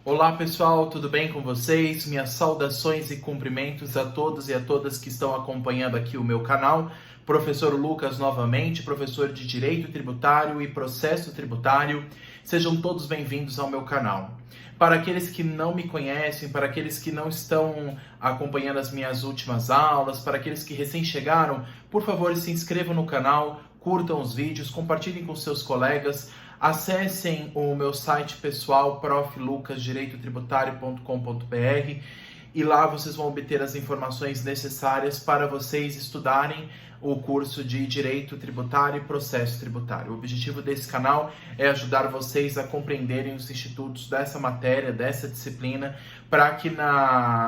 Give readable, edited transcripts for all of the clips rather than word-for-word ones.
Olá pessoal, tudo bem com vocês? Minhas saudações e cumprimentos a todos e a todas que estão acompanhando aqui o meu canal. Professor Lucas novamente, professor de Direito Tributário e Processo Tributário. Sejam todos bem-vindos ao meu canal. Para aqueles que não me conhecem, para aqueles que não estão acompanhando as minhas últimas aulas, para aqueles que recém chegaram, por favor se inscrevam no canal, curtam os vídeos, compartilhem com seus colegas. Acessem o meu site pessoal, proflucasdireitotributário.com.br, e lá vocês vão obter as informações necessárias para vocês estudarem o curso de Direito Tributário e Processo Tributário. O objetivo desse canal é ajudar vocês a compreenderem os institutos dessa matéria, dessa disciplina, para que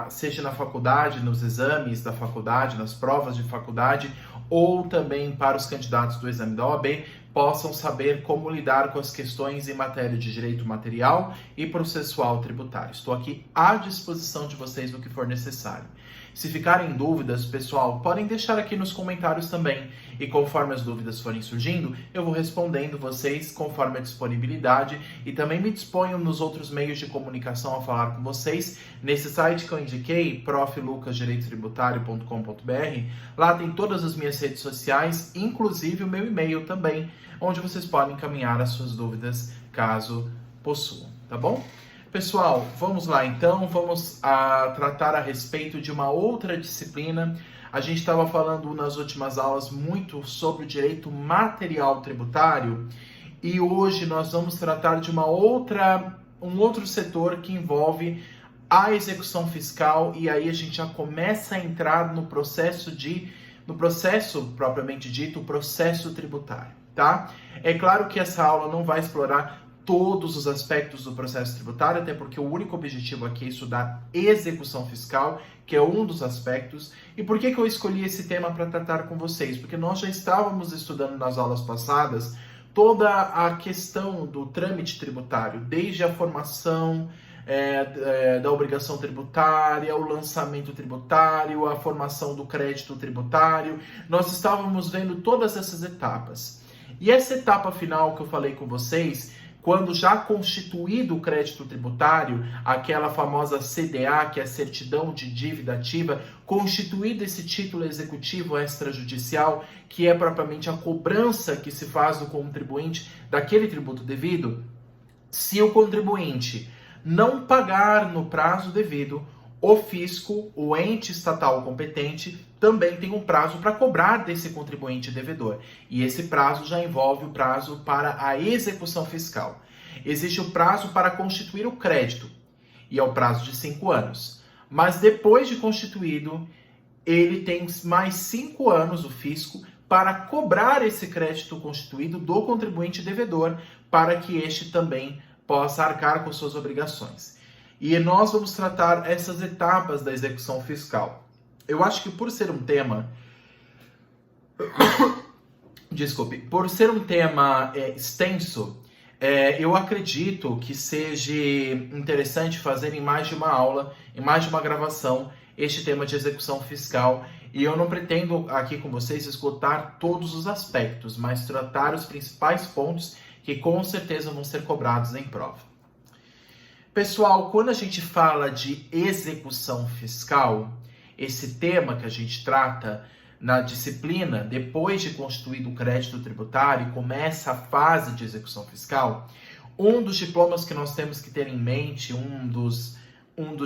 seja na faculdade, nos exames da faculdade, nas provas de faculdade, ou também para os candidatos do exame da OAB, possam saber como lidar com as questões em matéria de direito material e processual tributário. Estou aqui à disposição de vocês no que for necessário. Se ficarem dúvidas, pessoal, podem deixar aqui nos comentários também. E conforme as dúvidas forem surgindo, eu vou respondendo vocês conforme a disponibilidade, e também me disponho nos outros meios de comunicação a falar com vocês. Nesse site que eu indiquei, proflucasdireitotributário.com.br, lá tem todas as minhas redes sociais, inclusive o meu e-mail também, onde vocês podem encaminhar as suas dúvidas caso possuam, tá bom? Pessoal, vamos lá então, vamos tratar a respeito de uma outra disciplina. A gente estava falando nas últimas aulas muito sobre o direito material tributário, e hoje nós vamos tratar de um outro setor que envolve a execução fiscal, e aí a gente já começa a entrar no processo propriamente dito, o processo tributário, tá? É claro que essa aula não vai explorar todos os aspectos do processo tributário, até porque o único objetivo aqui é estudar execução fiscal, que é um dos aspectos. E por que eu escolhi esse tema para tratar com vocês? Porque nós já estávamos estudando nas aulas passadas toda a questão do trâmite tributário, desde a formação da obrigação tributária, o lançamento tributário, a formação do crédito tributário. Nós estávamos vendo todas essas etapas. E essa etapa final que eu falei com vocês, quando já constituído o crédito tributário, aquela famosa CDA, que é a certidão de dívida ativa, constituído esse título executivo extrajudicial, que é propriamente a cobrança que se faz do contribuinte daquele tributo devido, se o contribuinte não pagar no prazo devido, o fisco, o ente estatal competente, também tem um prazo para cobrar desse contribuinte devedor. E esse prazo já envolve o prazo para a execução fiscal. Existe o prazo para constituir o crédito, e é o prazo de 5 anos. Mas depois de constituído, ele tem mais 5 anos, o fisco, para cobrar esse crédito constituído do contribuinte devedor, para que este também possa arcar com suas obrigações. E nós vamos tratar essas etapas da execução fiscal. Eu acho que por ser um tema... por ser um tema extenso, eu acredito que seja interessante fazer em mais de uma aula, em mais de uma gravação, este tema de execução fiscal. E eu não pretendo aqui com vocês esgotar todos os aspectos, mas tratar os principais pontos que com certeza vão ser cobrados em prova. Pessoal, quando a gente fala de execução fiscal, esse tema que a gente trata na disciplina, depois de constituído o crédito tributário, começa a fase de execução fiscal, um dos diplomas que nós temos que ter em mente, um dos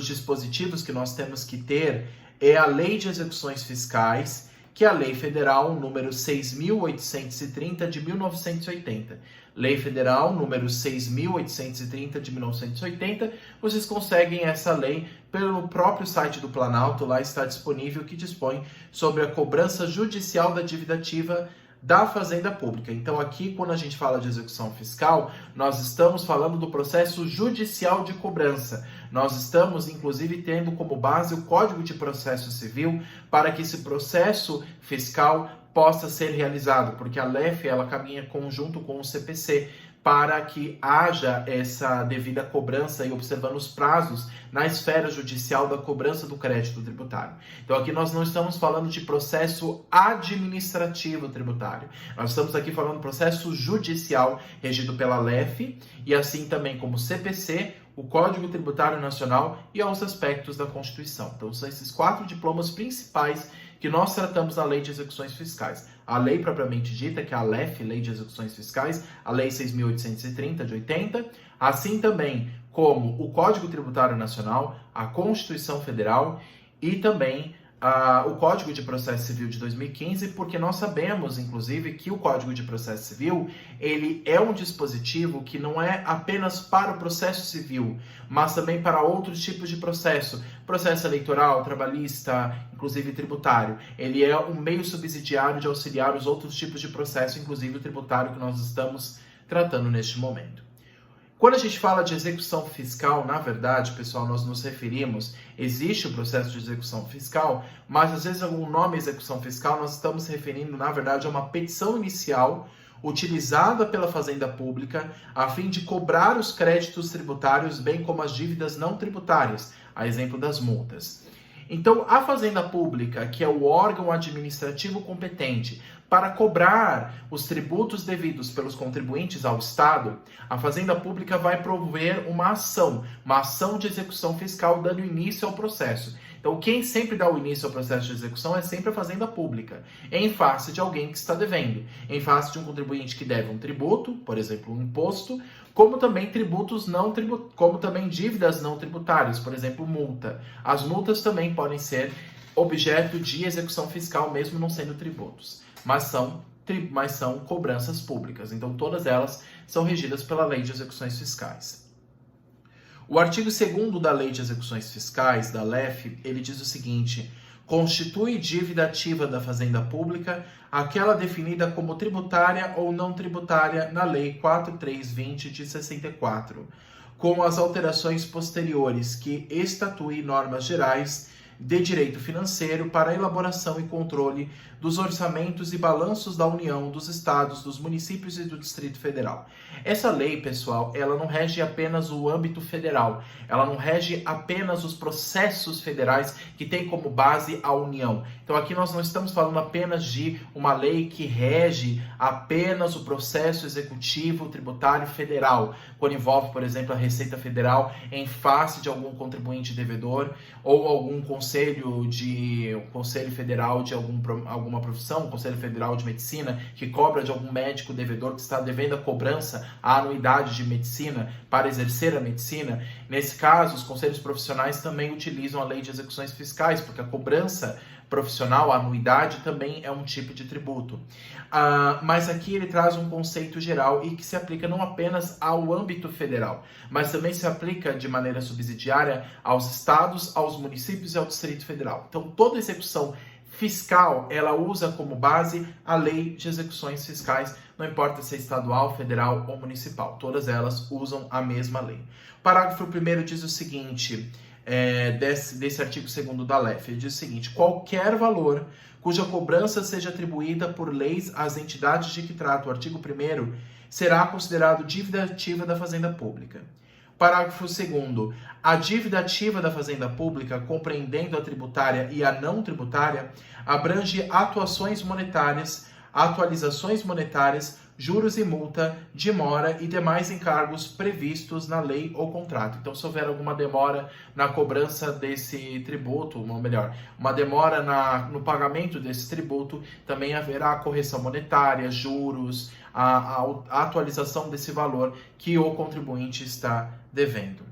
dispositivos que nós temos que ter é a Lei de Execuções Fiscais, que é a Lei Federal número 6.830 de 1980. Lei Federal número 6.830 de 1980, vocês conseguem essa lei pelo próprio site do Planalto, lá está disponível, que dispõe sobre a cobrança judicial da dívida ativa da Fazenda Pública. Então aqui, quando a gente fala de execução fiscal, nós estamos falando do processo judicial de cobrança. Nós estamos, inclusive, tendo como base o Código de Processo Civil para que esse processo fiscal possa ser realizado, porque a LEF ela caminha conjunto com o CPC. para que haja essa devida cobrança e observando os prazos na esfera judicial da cobrança do crédito tributário. Então aqui nós não estamos falando de processo administrativo tributário, nós estamos aqui falando de processo judicial regido pela LEF e assim também como o CPC, o Código Tributário Nacional e aos aspectos da Constituição. Então são esses 4 diplomas principais que nós tratamos na Lei de Execuções Fiscais. A lei propriamente dita, que é a LEF, Lei de Execuções Fiscais, a Lei 6.830 de 80, assim também como o Código Tributário Nacional, a Constituição Federal e também o Código de Processo Civil de 2015, porque nós sabemos, inclusive, que o Código de Processo Civil, ele é um dispositivo que não é apenas para o processo civil, mas também para outros tipos de processo eleitoral, trabalhista, inclusive tributário. Ele é um meio subsidiário de auxiliar os outros tipos de processo, inclusive o tributário que nós estamos tratando neste momento. Quando a gente fala de execução fiscal, na verdade, pessoal, nós nos referimos, existe o processo de execução fiscal, mas às vezes o nome execução fiscal nós estamos referindo, na verdade, a uma petição inicial utilizada pela Fazenda Pública a fim de cobrar os créditos tributários, bem como as dívidas não tributárias, a exemplo das multas. Então, a Fazenda Pública, que é o órgão administrativo competente para cobrar os tributos devidos pelos contribuintes ao Estado, a Fazenda Pública vai promover uma ação de execução fiscal dando início ao processo. Então, quem sempre dá o início ao processo de execução é sempre a Fazenda Pública, em face de alguém que está devendo, em face de um contribuinte que deve um tributo, por exemplo, um imposto, como também como também dívidas não tributárias, por exemplo, multa. As multas também podem ser objeto de execução fiscal, mesmo não sendo tributos, mas são cobranças públicas. Então, todas elas são regidas pela Lei de Execuções Fiscais. O artigo 2º da Lei de Execuções Fiscais, da LEF, ele diz o seguinte: constitui dívida ativa da Fazenda Pública aquela definida como tributária ou não tributária na Lei 4320 de 64, com as alterações posteriores que estatue normas gerais de direito financeiro para a elaboração e controle dos orçamentos e balanços da União, dos Estados, dos municípios e do Distrito Federal. Essa lei, pessoal, ela não rege apenas o âmbito federal, ela não rege apenas os processos federais que tem como base a União. Então aqui nós não estamos falando apenas de uma lei que rege apenas o processo executivo tributário federal, quando envolve, por exemplo, a Receita Federal em face de algum contribuinte devedor ou algum conselho federal de alguma profissão, Conselho Federal de Medicina, que cobra de algum médico devedor que está devendo a cobrança, a anuidade de medicina para exercer a medicina. Nesse caso, os conselhos profissionais também utilizam a Lei de Execuções Fiscais, porque a cobrança profissional, a anuidade, também é um tipo de tributo. Mas aqui ele traz um conceito geral e que se aplica não apenas ao âmbito federal, mas também se aplica de maneira subsidiária aos estados, aos municípios e ao Distrito Federal. Então, toda execução fiscal, ela usa como base a Lei de Execuções Fiscais, não importa se é estadual, federal ou municipal, todas elas usam a mesma lei. Parágrafo 1º diz o seguinte, desse artigo 2º da LEF, ele diz o seguinte: qualquer valor cuja cobrança seja atribuída por leis às entidades de que trata o artigo 1º será considerado dívida ativa da Fazenda Pública. Parágrafo 2º. A dívida ativa da Fazenda Pública, compreendendo a tributária e a não tributária, abrange atuações monetárias, atualizações monetárias, juros e multa, demora e demais encargos previstos na lei ou contrato. Então, se houver alguma demora na cobrança desse tributo, ou melhor, uma demora no pagamento desse tributo, também haverá correção monetária, juros, a atualização desse valor que o contribuinte está devendo.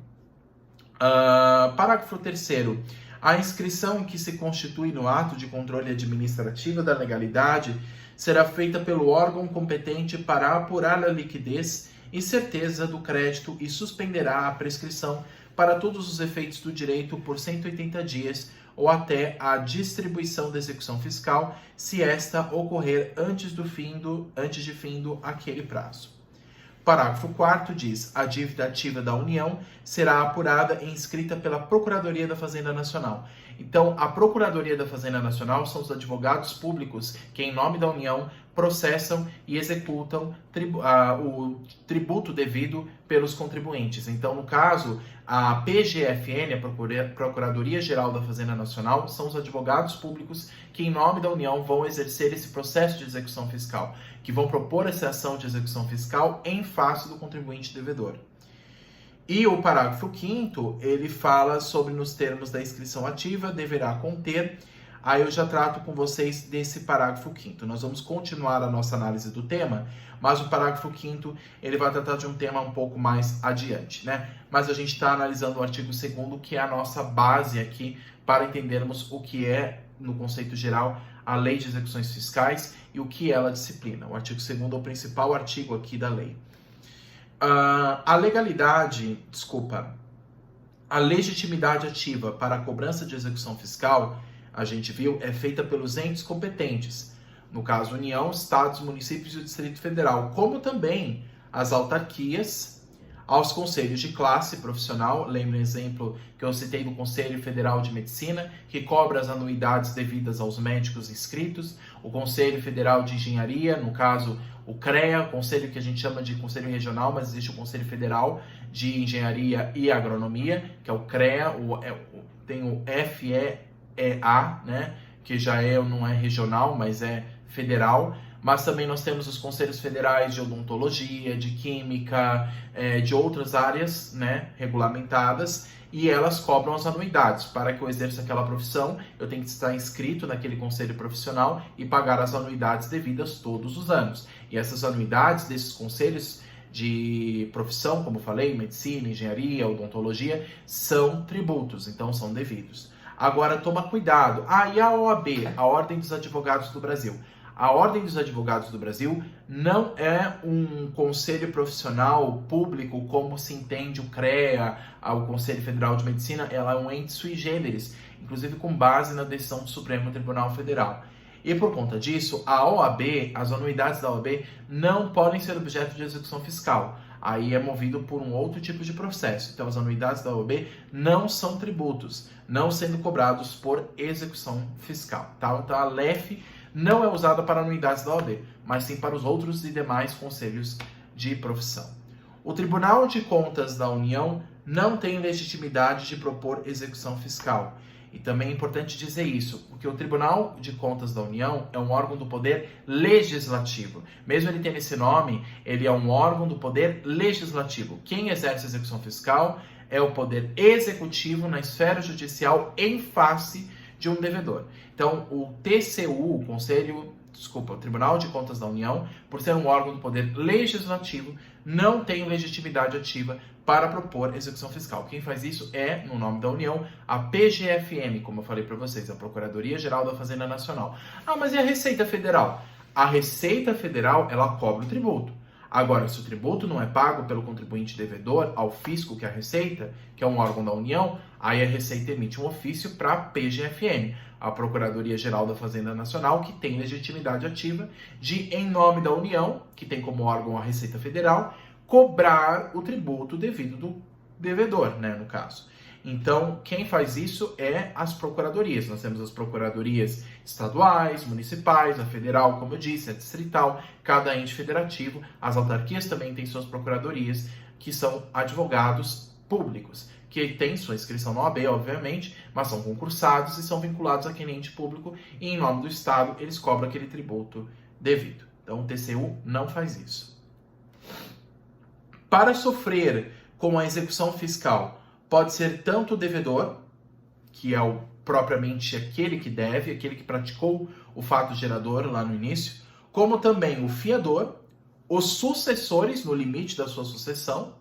Parágrafo 3º. A inscrição que se constitui no ato de controle administrativo da legalidade será feita pelo órgão competente para apurar a liquidez e certeza do crédito e suspenderá a prescrição para todos os efeitos do direito por 180 dias ou até a distribuição da execução fiscal, se esta ocorrer antes de findo aquele prazo. Parágrafo 4º diz: a dívida ativa da União será apurada e inscrita pela Procuradoria da Fazenda Nacional. Então, a Procuradoria da Fazenda Nacional são os advogados públicos que, em nome da União, processam e executam o tributo devido pelos contribuintes. Então, no caso, a PGFN, a Procuradoria-Geral da Fazenda Nacional, são os advogados públicos que, em nome da União, vão exercer esse processo de execução fiscal, que vão propor essa ação de execução fiscal em face do contribuinte devedor. E o parágrafo 5º, ele fala sobre, nos termos da inscrição ativa, deverá conter. Aí eu já trato com vocês desse parágrafo 5º. Nós vamos continuar a nossa análise do tema, mas o parágrafo 5º, ele vai tratar de um tema um pouco mais adiante, né? Mas a gente está analisando o artigo 2º, que é a nossa base aqui para entendermos o que é, no conceito geral, a Lei de Execuções Fiscais e o que ela disciplina. O artigo 2º é o principal artigo aqui da lei. A legitimidade ativa para a cobrança de execução fiscal, a gente viu, é feita pelos entes competentes, no caso União, Estados, Municípios e o Distrito Federal, como também as autarquias, aos conselhos de classe profissional. Lembra o exemplo que eu citei do Conselho Federal de Medicina, que cobra as anuidades devidas aos médicos inscritos, o Conselho Federal de Engenharia, no caso o CREA, conselho que a gente chama de Conselho Regional, mas existe o Conselho Federal de Engenharia e Agronomia, que é o CREA, tem o FEA, né, que já não é regional, mas é federal. Mas também nós temos os conselhos federais de odontologia, de química, de outras áreas, né, regulamentadas, e elas cobram as anuidades. Para que eu exerça aquela profissão, eu tenho que estar inscrito naquele conselho profissional e pagar as anuidades devidas todos os anos. E essas anuidades desses conselhos de profissão, como eu falei, medicina, engenharia, odontologia, são tributos, então são devidos. Agora, toma cuidado. E a OAB, a Ordem dos Advogados do Brasil? A Ordem dos Advogados do Brasil não é um conselho profissional público como se entende o CREA, o Conselho Federal de Medicina. Ela é um ente sui generis, inclusive com base na decisão do Supremo Tribunal Federal. E por conta disso, a OAB, as anuidades da OAB, não podem ser objeto de execução fiscal. Aí é movido por um outro tipo de processo. Então, as anuidades da OAB não são tributos, não sendo cobrados por execução fiscal. Tá? Então, a LEF não é usada para anuidades da OAB, mas sim para os outros e demais conselhos de profissão. O Tribunal de Contas da União não tem legitimidade de propor execução fiscal. E também é importante dizer isso, porque o Tribunal de Contas da União é um órgão do poder legislativo. Mesmo ele tendo esse nome, ele é um órgão do poder legislativo. Quem exerce a execução fiscal é o poder executivo na esfera judicial em face de um devedor. Então, o TCU, o Tribunal de Contas da União, por ser um órgão do poder legislativo, não tem legitimidade ativa para propor execução fiscal. Quem faz isso é, no nome da União, a PGFN, como eu falei para vocês, a Procuradoria-Geral da Fazenda Nacional. Mas e a Receita Federal? A Receita Federal, ela cobra o tributo. Agora, se o tributo não é pago pelo contribuinte devedor ao fisco, que é a Receita, que é um órgão da União, aí a Receita emite um ofício para a PGFN, a Procuradoria-Geral da Fazenda Nacional, que tem legitimidade ativa de, em nome da União, que tem como órgão a Receita Federal, cobrar o tributo devido do devedor, né, no caso. Então, quem faz isso é as procuradorias. Nós temos as procuradorias estaduais, municipais, a federal, como eu disse, a distrital, cada ente federativo. As autarquias também têm suas procuradorias, que são advogados públicos, que têm sua inscrição na OAB, obviamente, mas são concursados e são vinculados àquele ente público e, em nome do Estado, eles cobram aquele tributo devido. Então, o TCU não faz isso. Para sofrer com a execução fiscal, pode ser tanto o devedor, que é propriamente aquele que deve, aquele que praticou o fato gerador lá no início, como também o fiador, os sucessores no limite da sua sucessão,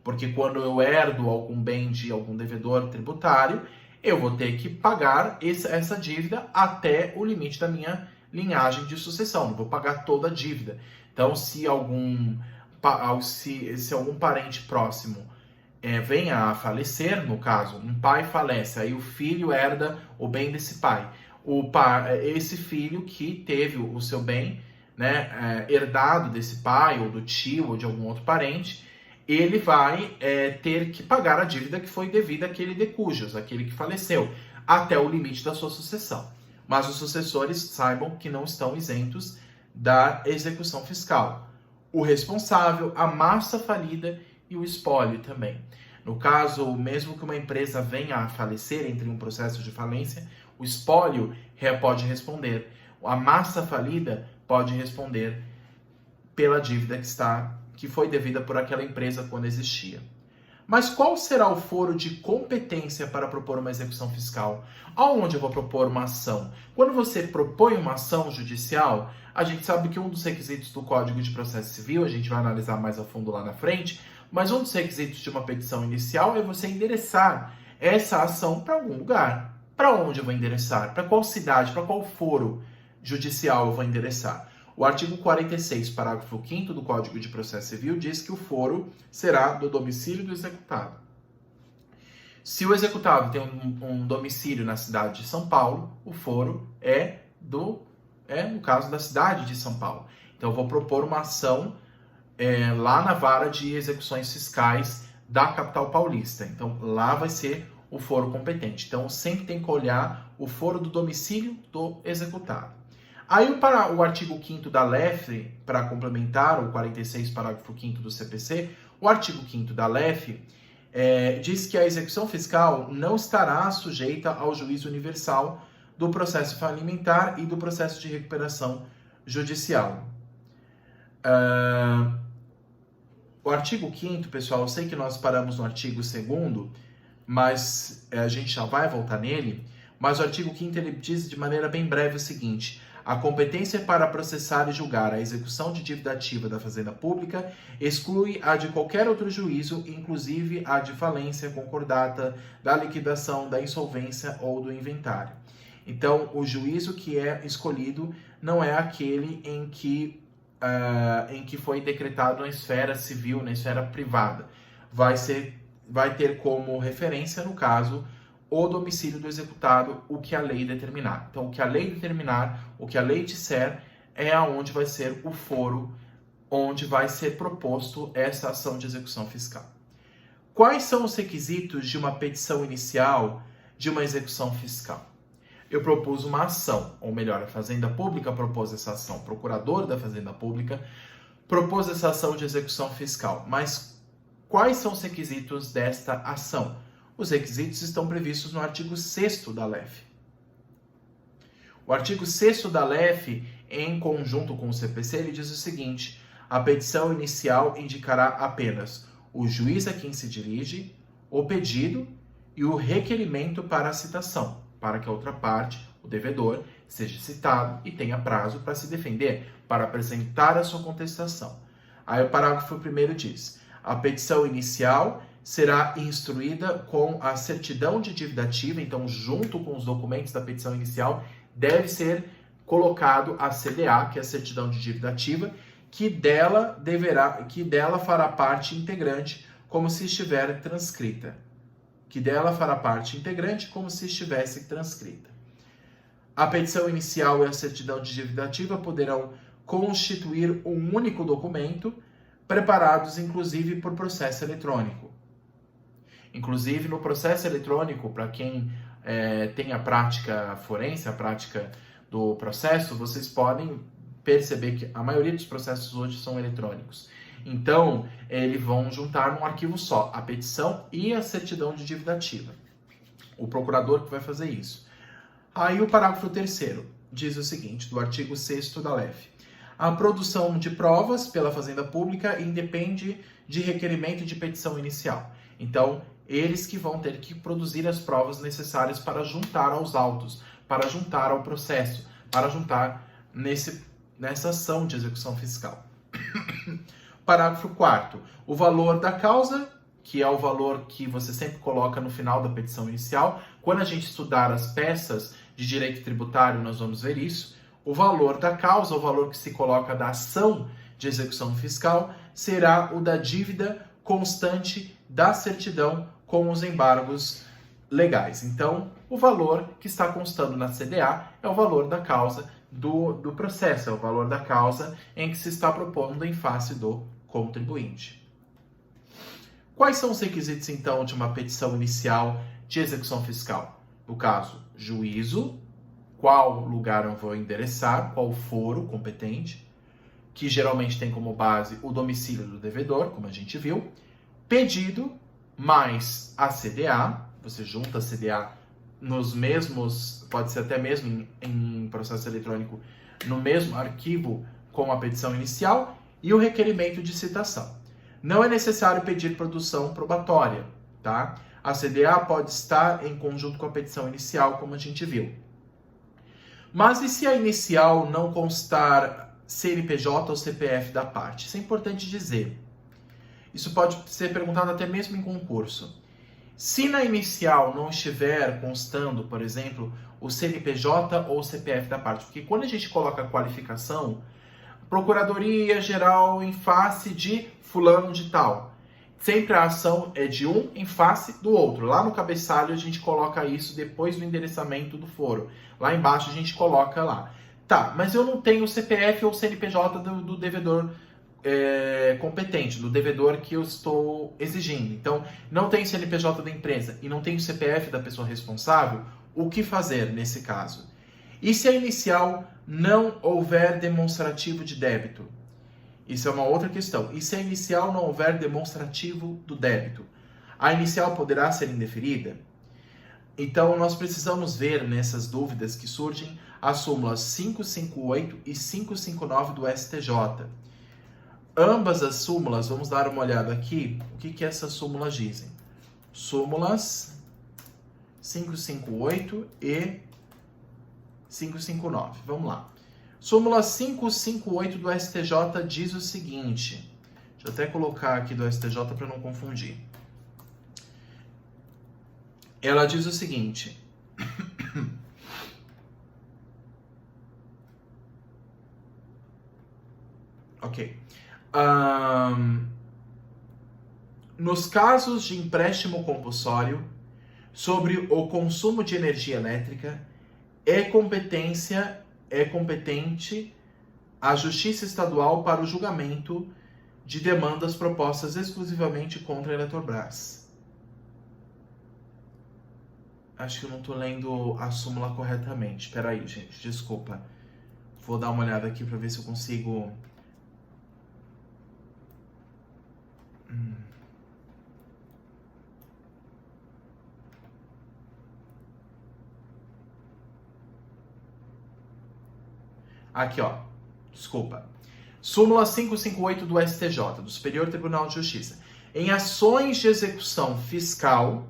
porque quando eu herdo algum bem de algum devedor tributário, eu vou ter que pagar essa dívida até o limite da minha linhagem de sucessão, não vou pagar toda a dívida. Então, se algum parente próximo venha a falecer, no caso, um pai falece, aí o filho herda o bem desse pai. Esse filho que teve o seu bem, né, herdado desse pai, ou do tio, ou de algum outro parente, ele vai ter que pagar a dívida que foi devida àquele de cujos, aquele que faleceu. até o limite da sua sucessão. Mas os sucessores saibam que não estão isentos da execução fiscal. O responsável, a massa falida e o espólio também. No caso, mesmo que uma empresa venha a falecer, entre um processo de falência, o espólio pode responder. A massa falida pode responder pela dívida que foi devida por aquela empresa quando existia. Mas qual será o foro de competência para propor uma execução fiscal? Aonde eu vou propor uma ação? Quando você propõe uma ação judicial, a gente sabe que um dos requisitos do Código de Processo Civil, a gente vai analisar mais a fundo lá na frente, mas um dos requisitos de uma petição inicial é você endereçar essa ação para algum lugar. Para onde eu vou endereçar? Para qual cidade? Para qual foro judicial eu vou endereçar? O artigo 46, parágrafo 5º do Código de Processo Civil diz que o foro será do domicílio do executado. Se o executado tem um domicílio na cidade de São Paulo, o foro é no caso da cidade de São Paulo. Então eu vou propor uma ação lá na vara de execuções fiscais da capital paulista. Então lá vai ser o foro competente. Então sempre tem que olhar o foro do domicílio do executado. Aí para o artigo 5º da LEF, para complementar o 46, parágrafo 5º do CPC, o artigo 5º da LEF diz que a execução fiscal não estará sujeita ao juízo universal do processo falimentar e do processo de recuperação judicial. O artigo 5º, pessoal, eu sei que nós paramos no artigo 2º, mas a gente já vai voltar nele, mas o artigo 5º ele diz de maneira bem breve o seguinte: a competência para processar e julgar a execução de dívida ativa da Fazenda Pública exclui a de qualquer outro juízo, inclusive a de falência, concordata, da liquidação, da insolvência ou do inventário. Então, o juízo que é escolhido não é aquele em que foi decretado na esfera civil, na esfera privada. Vai ter como referência, no caso, o domicílio do executado, o que a lei determinar. Então, o que a lei determinar, o que a lei disser, é aonde vai ser o foro, onde vai ser proposto essa ação de execução fiscal. Quais são os requisitos de uma petição inicial de uma execução fiscal? Eu propus uma ação, ou melhor, a Fazenda Pública propôs essa ação, o procurador da Fazenda Pública propôs essa ação de execução fiscal. Mas quais são os requisitos desta ação? Os requisitos estão previstos no artigo 6º da LEF. O artigo 6º da LEF, em conjunto com o CPC, ele diz o seguinte: a petição inicial indicará apenas o juiz a quem se dirige, o pedido e o requerimento para a citação, para que a outra parte, o devedor, seja citado e tenha prazo para se defender, para apresentar a sua contestação. Aí o parágrafo 1º diz: a petição inicial será instruída com a certidão de dívida ativa, então junto com os documentos da petição inicial deve ser colocado a CDA, que é a certidão de dívida ativa, que dela fará parte integrante como se estiver transcrita. A petição inicial e a certidão de dívida ativa poderão constituir um único documento, preparados inclusive por processo eletrônico. Inclusive, no processo eletrônico, para quem tem a prática forense, a prática do processo, vocês podem perceber que a maioria dos processos hoje são eletrônicos. Então, eles vão juntar num arquivo só a petição e a certidão de dívida ativa. O procurador que vai fazer isso. Aí o parágrafo 3º diz o seguinte, do artigo 6º da LEF: a produção de provas pela Fazenda Pública independe de requerimento de petição inicial. Então, eles que vão ter que produzir as provas necessárias para juntar aos autos, para juntar ao processo, para juntar nessa ação de execução fiscal. Parágrafo 4º. O valor da causa, que é o valor que você sempre coloca no final da petição inicial. Quando a gente estudar as peças de direito tributário, nós vamos ver isso. O valor da causa, o valor que se coloca da ação de execução fiscal, será o da dívida constante da certidão com os embargos legais. Então, o valor que está constando na CDA é o valor da causa do processo, é o valor da causa em que se está propondo em face do contribuinte. Quais são os requisitos, então, de uma petição inicial de execução fiscal? No caso, juízo, qual lugar eu vou endereçar, qual foro competente, que geralmente tem como base o domicílio do devedor, como a gente viu, pedido mais a CDA, você junta a CDA nos mesmos, pode ser até mesmo em processo eletrônico, no mesmo arquivo com a petição inicial, e o requerimento de citação. Não é necessário pedir produção probatória, tá? A CDA pode estar em conjunto com a petição inicial, como a gente viu. Mas e se a inicial não constar CNPJ ou CPF da parte? Isso é importante dizer. Isso pode ser perguntado até mesmo em concurso. Se na inicial não estiver constando, por exemplo, o CNPJ ou o CPF da parte, porque quando a gente coloca a qualificação, Procuradoria Geral em face de fulano de tal, sempre a ação é de um em face do outro. Lá no cabeçalho a gente coloca isso depois do endereçamento do foro. Lá embaixo a gente coloca lá. Tá, mas eu não tenho o CPF ou CNPJ do devedor competente, do devedor que eu estou exigindo. Então, não tem CNPJ da empresa e não tem o CPF da pessoa responsável, o que fazer nesse caso? E se a inicial não houver demonstrativo de débito? Isso é uma outra questão. E se a inicial não houver demonstrativo do débito? A inicial poderá ser indeferida? Então, nós precisamos ver nessas dúvidas que surgem as súmulas 558 e 559 do STJ. Ambas as súmulas, vamos dar uma olhada aqui, o que essas súmulas dizem. Súmulas 558 e 559. Vamos lá. Súmula 558 do STJ diz o seguinte. Deixa eu até colocar aqui do STJ para não confundir. Ela diz o seguinte. Ok. Nos casos de empréstimo compulsório sobre o consumo de energia elétrica, é competente a Justiça Estadual para o julgamento de demandas propostas exclusivamente contra a Eletrobras. Acho que eu não estou lendo a súmula corretamente. Espera aí, gente, desculpa. Vou dar uma olhada aqui para ver se eu consigo... Aqui, ó. Desculpa. Súmula 558 do STJ, do Superior Tribunal de Justiça. Em ações de execução fiscal,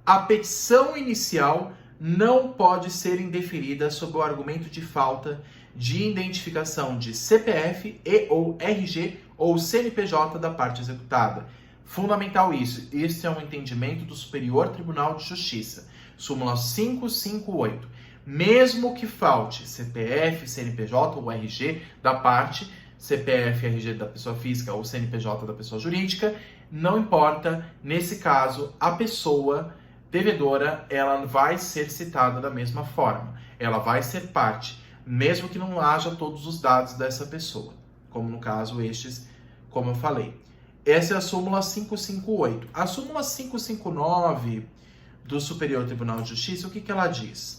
a petição inicial não pode ser indeferida sob o argumento de falta de identificação de CPF e ou RG ou CNPJ da parte executada. Fundamental isso. Este é um entendimento do Superior Tribunal de Justiça. Súmula 558. Mesmo que falte CPF, CNPJ ou RG da parte, CPF, RG da pessoa física ou CNPJ da pessoa jurídica, não importa, nesse caso, a pessoa devedora, ela vai ser citada da mesma forma. Ela vai ser parte, mesmo que não haja todos os dados dessa pessoa, como no caso estes, como eu falei. Essa é a súmula 558. A súmula 559 do Superior Tribunal de Justiça, o que ela diz?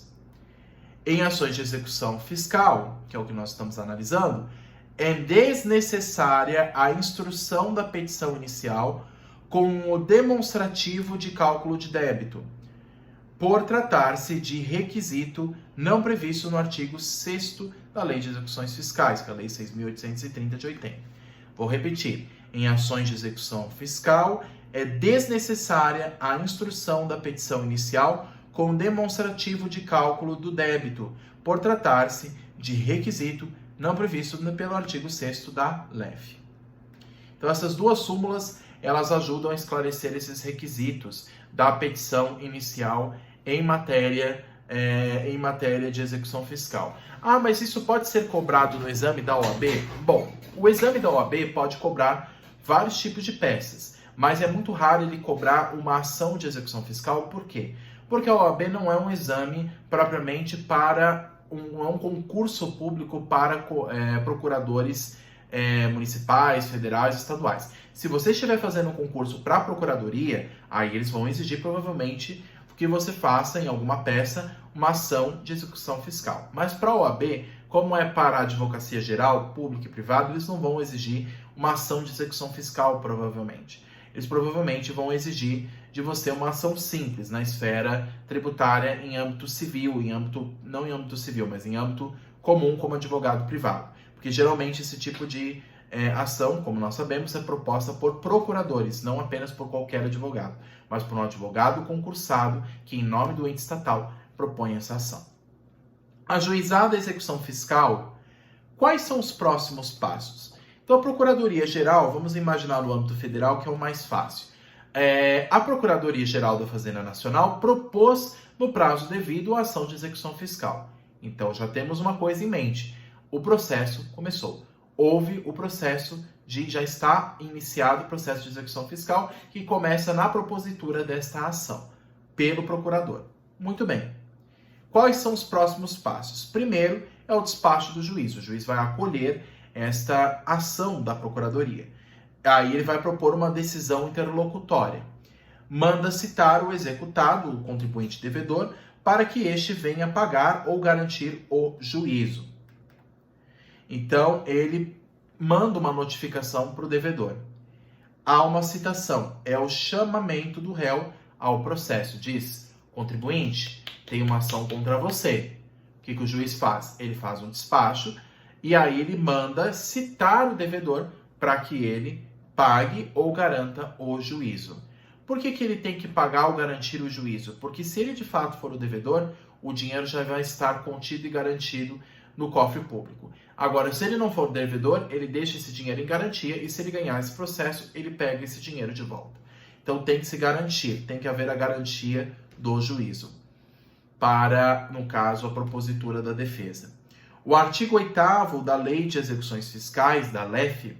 Em ações de execução fiscal, que é o que nós estamos analisando, é desnecessária a instrução da petição inicial com o demonstrativo de cálculo de débito, por tratar-se de requisito não previsto no artigo 6º da Lei de Execuções Fiscais, que é a Lei 6.830 de 80. Vou repetir. Em ações de execução fiscal, é desnecessária a instrução da petição inicial com demonstrativo de cálculo do débito, por tratar-se de requisito não previsto pelo artigo 6º da LEF. Então, essas duas súmulas, elas ajudam a esclarecer esses requisitos da petição inicial em matéria de execução fiscal. Ah, mas isso pode ser cobrado no exame da OAB? Bom, o exame da OAB pode cobrar vários tipos de peças, mas é muito raro ele cobrar uma ação de execução fiscal. Por quê? Porque a OAB não é um exame propriamente para um concurso público para procuradores municipais, federais, estaduais. Se você estiver fazendo um concurso para a procuradoria, aí eles vão exigir provavelmente que você faça em alguma peça uma ação de execução fiscal. Mas para a OAB, como é para a advocacia geral, pública e privada, eles não vão exigir uma ação de execução fiscal, provavelmente. Eles provavelmente vão exigir de você uma ação simples na esfera tributária em âmbito civil, não em âmbito civil, mas em âmbito comum como advogado privado. Porque geralmente esse tipo de ação, como nós sabemos, é proposta por procuradores, não apenas por qualquer advogado, mas por um advogado concursado que, em nome do ente estatal, propõe essa ação. Ajuizada a execução fiscal, quais são os próximos passos? Então, a Procuradoria-Geral, vamos imaginar no âmbito federal, que é o mais fácil. A Procuradoria-Geral da Fazenda Nacional propôs, no prazo devido, a ação de execução fiscal. Então, já temos uma coisa em mente. O processo começou. Houve o processo já está iniciado o processo de execução fiscal, que começa na propositura desta ação, pelo procurador. Muito bem. Quais são os próximos passos? Primeiro é o despacho do juiz. O juiz vai acolher esta ação da procuradoria. Aí ele vai propor uma decisão interlocutória. Manda citar o executado, o contribuinte devedor, para que este venha pagar ou garantir o juízo. Então, ele manda uma notificação para o devedor. Há uma citação, é o chamamento do réu ao processo. Diz, contribuinte, tem uma ação contra você. O que o juiz faz? Ele faz um despacho e aí ele manda citar o devedor para que ele pague ou garanta o juízo. Por que ele tem que pagar ou garantir o juízo? Porque se ele de fato for o devedor, o dinheiro já vai estar contido e garantido no cofre público. Agora, se ele não for devedor, ele deixa esse dinheiro em garantia e se ele ganhar esse processo, ele pega esse dinheiro de volta. Então tem que se garantir, tem que haver a garantia do juízo para, no caso, a propositura da defesa. O artigo 8º da Lei de Execuções Fiscais, da LEF,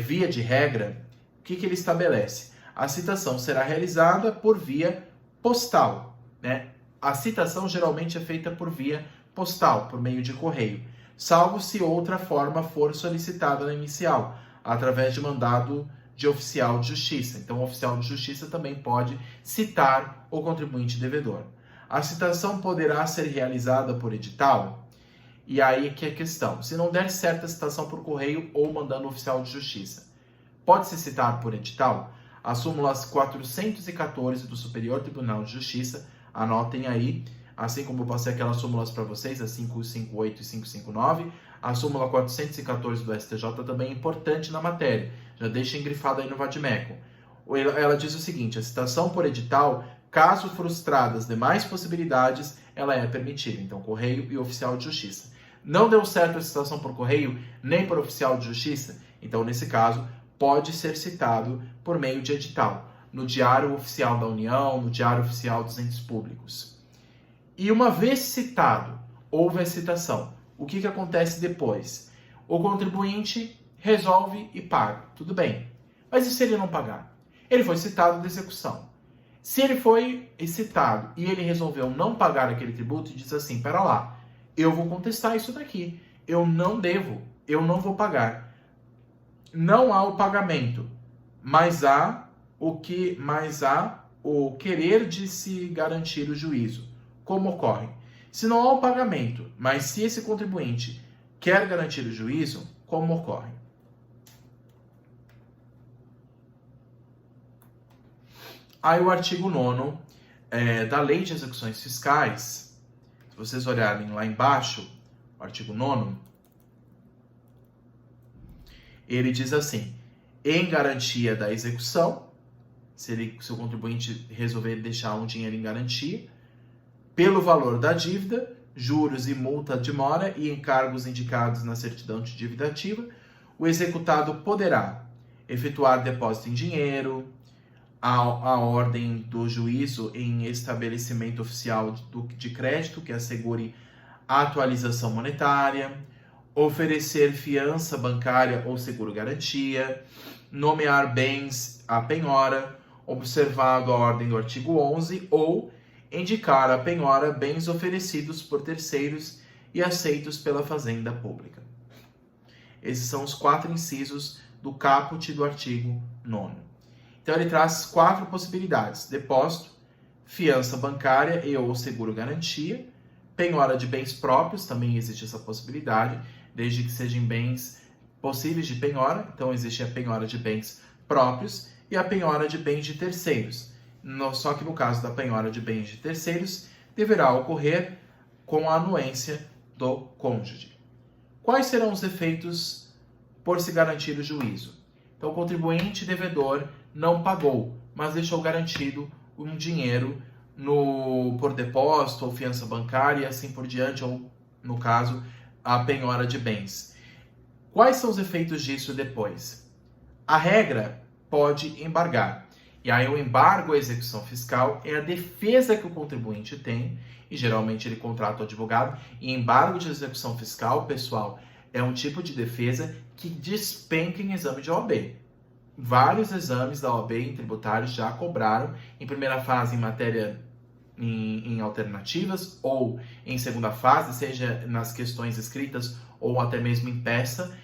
via de regra, o que ele estabelece? A citação será realizada por via postal, né? A citação geralmente é feita por via postal, por meio de correio, salvo se outra forma for solicitada na inicial, através de mandado de oficial de justiça. Então, o oficial de justiça também pode citar o contribuinte devedor. A citação poderá ser realizada por edital? E aí que é a questão. Se não der certo a citação por correio ou mandando oficial de justiça, pode se citar por edital? As súmulas 414 do Superior Tribunal de Justiça, anotem aí, assim como eu passei aquelas súmulas para vocês, a 558 e 559, a súmula 414 do STJ também é importante na matéria. Já deixa engrifado aí no vadimeco. Ela diz o seguinte, a citação por edital, caso frustradas demais possibilidades, ela é permitida. Então, correio e oficial de justiça. Não deu certo a citação por correio, nem por oficial de justiça? Então, nesse caso, pode ser citado por meio de edital, no Diário Oficial da União, no Diário Oficial dos Entes Públicos. E uma vez citado, houve a citação, o que acontece depois? O contribuinte resolve e paga, tudo bem. Mas e se ele não pagar? Ele foi citado de execução. Se ele foi citado e ele resolveu não pagar aquele tributo e diz assim, pera lá, eu vou contestar isso daqui, eu não devo, eu não vou pagar. Não há o pagamento, mas há o querer de se garantir o juízo. Como ocorre? Se não há o pagamento, mas se esse contribuinte quer garantir o juízo, como ocorre? Aí o artigo 9º da Lei de Execuções Fiscais, se vocês olharem lá embaixo, o artigo 9º, ele diz assim, em garantia da execução, se o contribuinte resolver deixar um dinheiro em garantia, pelo valor da dívida, juros e multa de mora e encargos indicados na certidão de dívida ativa, o executado poderá efetuar depósito em dinheiro, a ordem do juízo em estabelecimento oficial de crédito que assegure a atualização monetária, oferecer fiança bancária ou seguro-garantia, nomear bens à penhora, observado a ordem do artigo 11, ou indicar à penhora bens oferecidos por terceiros e aceitos pela Fazenda Pública. Esses são os 4 incisos do caput do artigo 9º. Então ele traz 4 possibilidades: depósito, fiança bancária e ou seguro-garantia, penhora de bens próprios, também existe essa possibilidade, desde que sejam bens possíveis de penhora, então existe a penhora de bens próprios e a penhora de bens de terceiros. Só que no caso da penhora de bens de terceiros, deverá ocorrer com a anuência do cônjuge. Quais serão os efeitos por se garantir o juízo? Então, o contribuinte devedor não pagou, mas deixou garantido um dinheiro por depósito ou fiança bancária e assim por diante, ou, no caso, a penhora de bens. Quais são os efeitos disso depois? A regra pode embargar. E aí o embargo à execução fiscal é a defesa que o contribuinte tem, e geralmente ele contrata o advogado, e embargo de execução fiscal, pessoal, é um tipo de defesa que despenca em exame de OAB. Vários exames da OAB em tributários já cobraram, em primeira fase em matéria em alternativas, ou em segunda fase, seja nas questões escritas ou até mesmo em peça,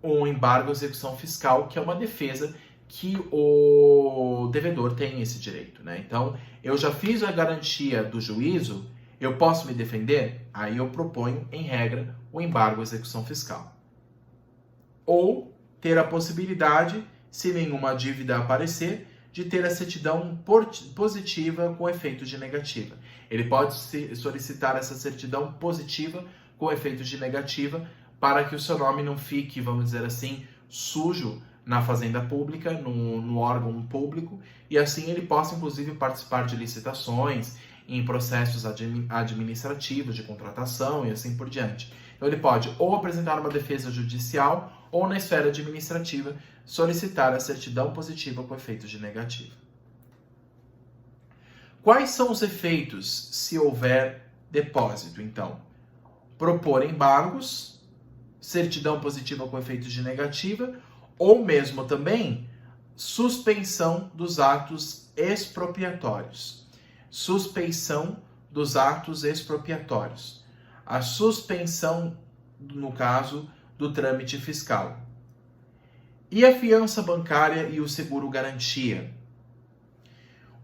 o embargo à execução fiscal, que é uma defesa que o devedor tem esse direito, né? Então, eu já fiz a garantia do juízo, eu posso me defender? Aí eu proponho, em regra, o embargo à execução fiscal. Ou ter a possibilidade, se nenhuma dívida aparecer, de ter a certidão positiva com efeitos de negativa. Ele pode solicitar essa certidão positiva com efeitos de negativa para que o seu nome não fique, vamos dizer assim, sujo na fazenda pública, no órgão público, e assim ele possa, inclusive, participar de licitações, em processos administrativos de contratação e assim por diante. Então ele pode ou apresentar uma defesa judicial ou, na esfera administrativa, solicitar a certidão positiva com efeitos de negativa. Quais são os efeitos se houver depósito, então? Propor embargos, certidão positiva com efeitos de negativa, ou mesmo também suspensão dos atos expropriatórios. Suspensão dos atos expropriatórios. A suspensão, no caso, do trâmite fiscal. E a fiança bancária e o seguro-garantia?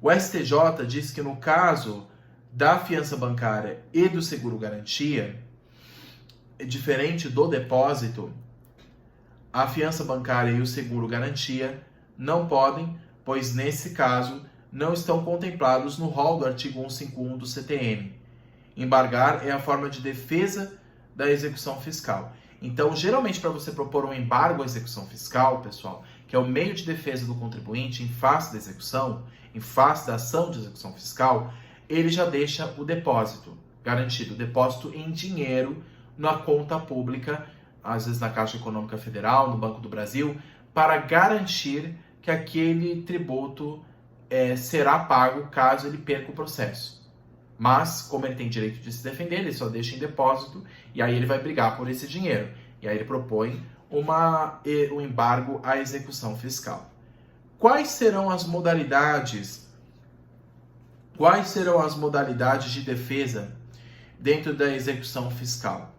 O STJ diz que no caso da fiança bancária e do seguro-garantia, diferente do depósito, a fiança bancária e o seguro-garantia não podem, pois nesse caso não estão contemplados no rol do artigo 151 do CTN. Embargar é a forma de defesa da execução fiscal. Então, geralmente, para você propor um embargo à execução fiscal, pessoal, que é o meio de defesa do contribuinte em face da execução, em face da ação de execução fiscal, ele já deixa o depósito garantido, o depósito em dinheiro na conta pública, às vezes na Caixa Econômica Federal, no Banco do Brasil, para garantir que aquele tributo será pago caso ele perca o processo. Mas, como ele tem direito de se defender, ele só deixa em depósito e aí ele vai brigar por esse dinheiro. E aí ele propõe um embargo à execução fiscal. Quais serão as modalidades de defesa dentro da execução fiscal?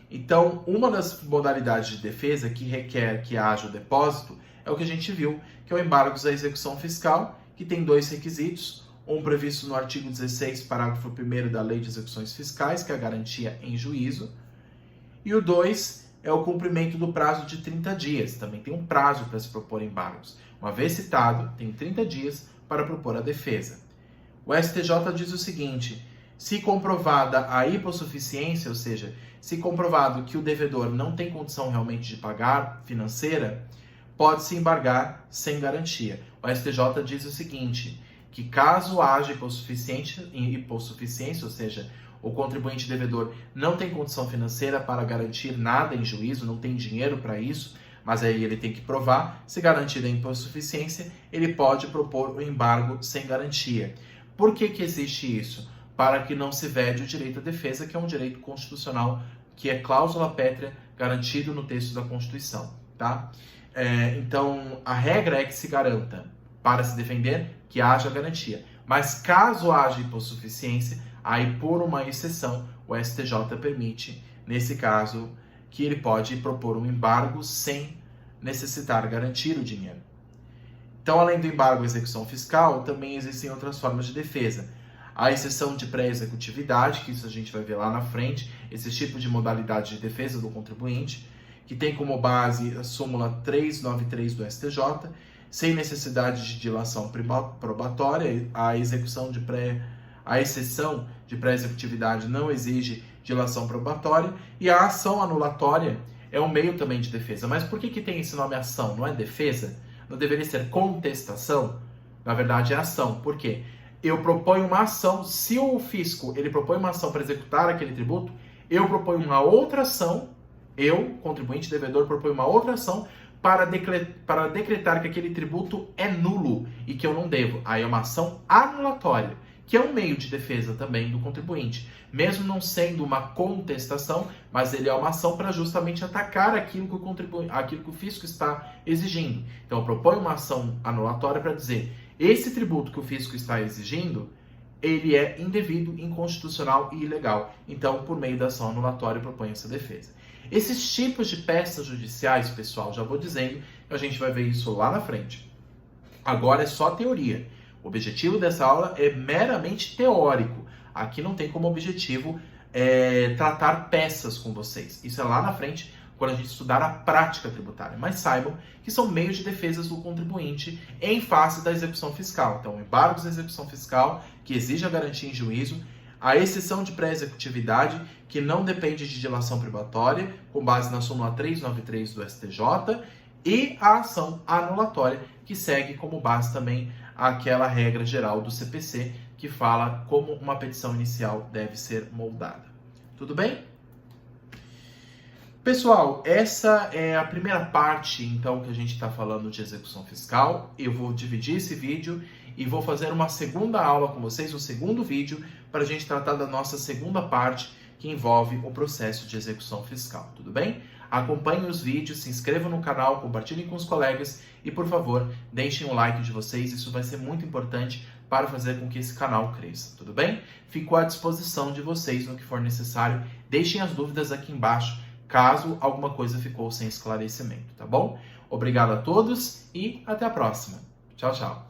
Então, uma das modalidades de defesa que requer que haja o depósito é o que a gente viu, que é o embargo à execução fiscal, que tem dois requisitos. Um previsto no artigo 16, parágrafo 1º da Lei de Execuções Fiscais, que é a garantia em juízo. E o 2 é o cumprimento do prazo de 30 dias. Também tem um prazo para se propor embargos. Uma vez citado, tem 30 dias para propor a defesa. O STJ diz o seguinte: se comprovada a hipossuficiência, ou seja, se comprovado que o devedor não tem condição realmente de pagar financeira, pode-se embargar sem garantia. O STJ diz o seguinte, que caso haja hipossuficiência, ou seja, o contribuinte devedor não tem condição financeira para garantir nada em juízo, não tem dinheiro para isso, mas aí ele tem que provar, se garantida a hipossuficiência, ele pode propor o embargo sem garantia. Por que que existe isso? Para que não se vede o direito à defesa, que é um direito constitucional, que é cláusula pétrea garantido no texto da Constituição, tá? Então, a regra é que se garanta, para se defender, que haja garantia. Mas caso haja hipossuficiência, aí por uma exceção, o STJ permite, nesse caso, que ele pode propor um embargo sem necessitar garantir o dinheiro. Então, além do embargo à execução fiscal, também existem outras formas de defesa. A exceção de pré-executividade, que isso a gente vai ver lá na frente, esse tipo de modalidade de defesa do contribuinte, que tem como base a súmula 393 do STJ, sem necessidade de dilação probatória, a exceção de pré-executividade não exige dilação probatória, e a ação anulatória é um meio também de defesa. Mas por que tem esse nome ação? Não é defesa? Não deveria ser contestação? Na verdade é ação. Por quê? Eu proponho uma ação, se o fisco ele propõe uma ação para executar aquele tributo, eu proponho uma outra ação, eu, contribuinte devedor, proponho uma outra ação para decretar que aquele tributo é nulo e que eu não devo. Aí é uma ação anulatória, que é um meio de defesa também do contribuinte. Mesmo não sendo uma contestação, mas ele é uma ação para justamente atacar aquilo que o fisco está exigindo. Então eu proponho uma ação anulatória para dizer, esse tributo que o fisco está exigindo, ele é indevido, inconstitucional e ilegal. Então, por meio da ação anulatória, eu proponho essa defesa. Esses tipos de peças judiciais, pessoal, já vou dizendo, a gente vai ver isso lá na frente. Agora é só teoria. O objetivo dessa aula é meramente teórico. Aqui não tem como objetivo tratar peças com vocês. Isso é lá na frente, quando a gente estudar a prática tributária. Mas saibam que são meios de defesa do contribuinte em face da execução fiscal. Então, embargos à execução fiscal, que exige a garantia em juízo, a exceção de pré-executividade, que não depende de dilação probatória, com base na súmula 393 do STJ, e a ação anulatória, que segue como base também aquela regra geral do CPC, que fala como uma petição inicial deve ser moldada. Tudo bem? Pessoal, essa é a primeira parte, então, que a gente está falando de execução fiscal. Eu vou dividir esse vídeo e vou fazer uma segunda aula com vocês, um segundo vídeo, para a gente tratar da nossa segunda parte, que envolve o processo de execução fiscal, tudo bem? Acompanhem os vídeos, se inscrevam no canal, compartilhem com os colegas e, por favor, deixem o like de vocês, isso vai ser muito importante para fazer com que esse canal cresça, tudo bem? Fico à disposição de vocês no que for necessário, deixem as dúvidas aqui embaixo, caso alguma coisa ficou sem esclarecimento, tá bom? Obrigado a todos e até a próxima. Tchau, tchau.